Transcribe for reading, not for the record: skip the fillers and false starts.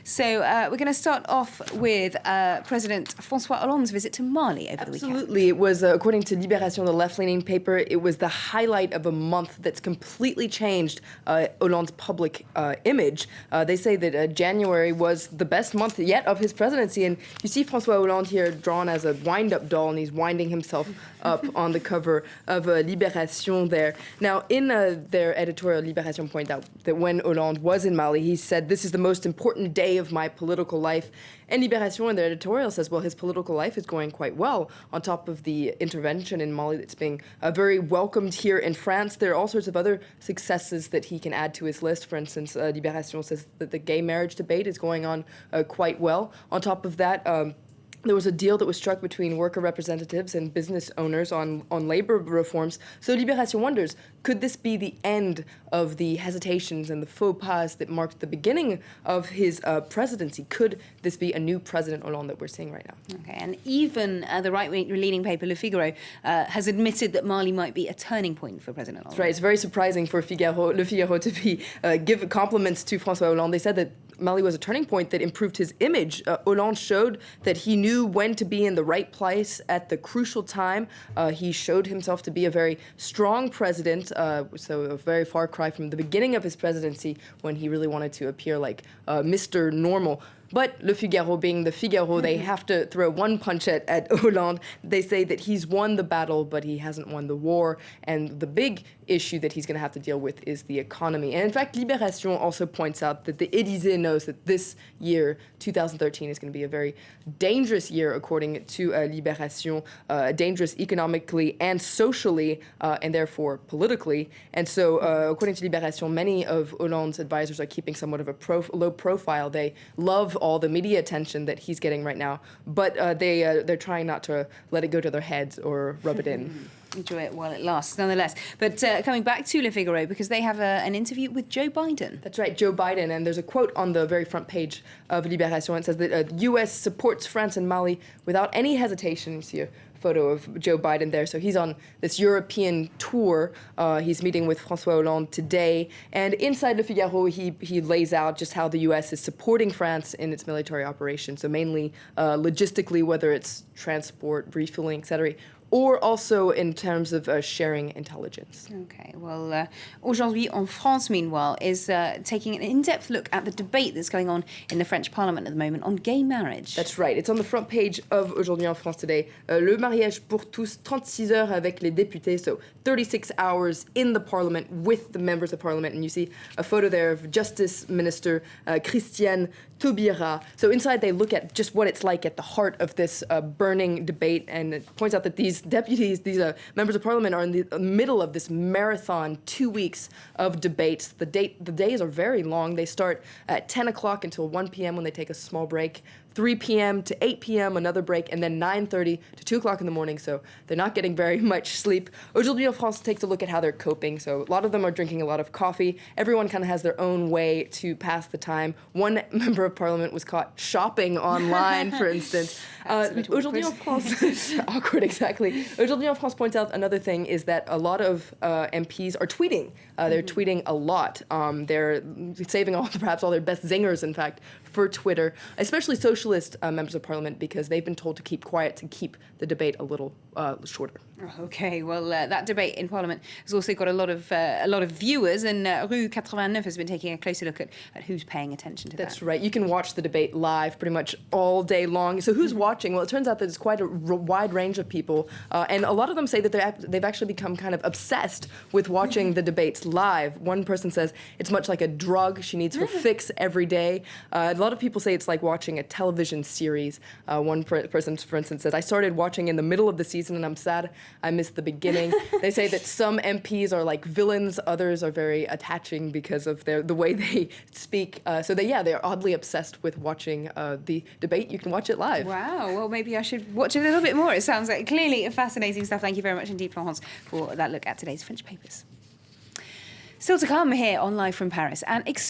So we're going to start off with President François Hollande's visit to Mali over the weekend. Absolutely. It was, according to Libération, the left-leaning paper, it was the highlight of a month that's completely changed Hollande's public image. They say that January was the best month yet of his presidency. And you see François Hollande here drawn as a wind-up doll, and he's winding himself up on the cover of Libération there. Now, in their editorial, Libération pointed out that when Hollande was in Mali, he said, "This is the most important day of my political life." And Libération in their editorial says, well, his political life is going quite well. On top of the intervention in Mali that's being very welcomed here in France, there are all sorts of other successes that he can add to his list. For instance, Libération says that the gay marriage debate is going on quite well. On top of that, there was a deal that was struck between worker representatives and business owners on labor reforms. So Libération wonders, could this be the end of the hesitations and the faux pas that marked the beginning of his presidency? Could this be a new President Hollande that we're seeing right now? Okay, and even the right-leaning paper Le Figaro has admitted that Mali might be a turning point for President Hollande. That's right. It's very surprising for Le Figaro to be give compliments to François Hollande. They said that Mali was a turning point that improved his image. Hollande showed that he knew when to be in the right place at the crucial time. He showed himself to be a very strong president, so a very far cry from the beginning of his presidency when he really wanted to appear like Mr. Normal. But Le Figaro being the Figaro, they have to throw one punch at Hollande. They say that he's won the battle, but he hasn't won the war. And the big issue that he's going to have to deal with is the economy. And in fact, Libération also points out that the Élysée knows that this year, 2013, is going to be a very dangerous year, according to Libération, dangerous economically and socially, and therefore politically. And so, according to Libération, many of Hollande's advisors are keeping somewhat of a low profile. They love all the media attention that he's getting right now, but they're trying not to let it go to their heads or rub it in. Enjoy it while it lasts, nonetheless. But coming back to Le Figaro, because they have an interview with Joe Biden. That's right, Joe Biden. And there's a quote on the very front page of Libération. It says that U.S. supports France and Mali without any hesitation. You see a photo of Joe Biden there. So he's on this European tour. He's meeting with François Hollande today. And inside Le Figaro, he lays out just how the U.S. is supporting France in its military operations. So mainly logistically, whether it's transport, refueling, et cetera, or also in terms of sharing intelligence. Okay, well, Aujourd'hui en France, meanwhile, is taking an in-depth look at the debate that's going on in the French Parliament at the moment on gay marriage. That's right. It's on the front page of Aujourd'hui en France today. Le mariage pour tous, 36 heures avec les députés, so 36 hours in the Parliament with the members of Parliament. And you see a photo there of Justice Minister Christiane Taubira. So inside they look at just what it's like at the heart of this burning debate, and it points out that these deputies, these members of Parliament are in the middle of this marathon, 2 weeks of debates. The days are very long. They start at 10 o'clock until 1 p.m. when they take a small break. 3 p.m. to 8 p.m., another break, and then 9:30 to 2 o'clock in the morning, so they're not getting very much sleep. Aujourd'hui en France takes a look at how they're coping, so a lot of them are drinking a lot of coffee. Everyone kind of has their own way to pass the time. One member of Parliament was caught shopping online, for instance. Aujourd'hui en France, awkward, exactly. Aujourd'hui en France points out another thing is that a lot of MPs are tweeting. They're tweeting a lot. They're saving perhaps all their best zingers, in fact, for Twitter, especially socialist members of Parliament, because they've been told to keep quiet to keep the debate a little shorter. Okay, well, that debate in Parliament has also got a lot of viewers, and Rue 89 has been taking a closer look at who's paying attention to that. That's right. You can watch the debate live pretty much all day long. So who's watching? Well, it turns out that it's quite a wide range of people, and a lot of them say that they've actually become kind of obsessed with watching the debates live. One person says it's much like a drug. She needs her fix every day. A lot of people say it's like watching a television series. One person, for instance, said, "I started watching in the middle of the season and I'm sad I missed the beginning." They say that some MPs are like villains, others are very attaching because of the way they speak. So they're oddly obsessed with watching the debate. You can watch it live. Wow, well, maybe I should watch it a little bit more. It sounds like clearly fascinating stuff. Thank you very much indeed, Florence, for that look at today's French papers. Still to come here on Live from Paris, and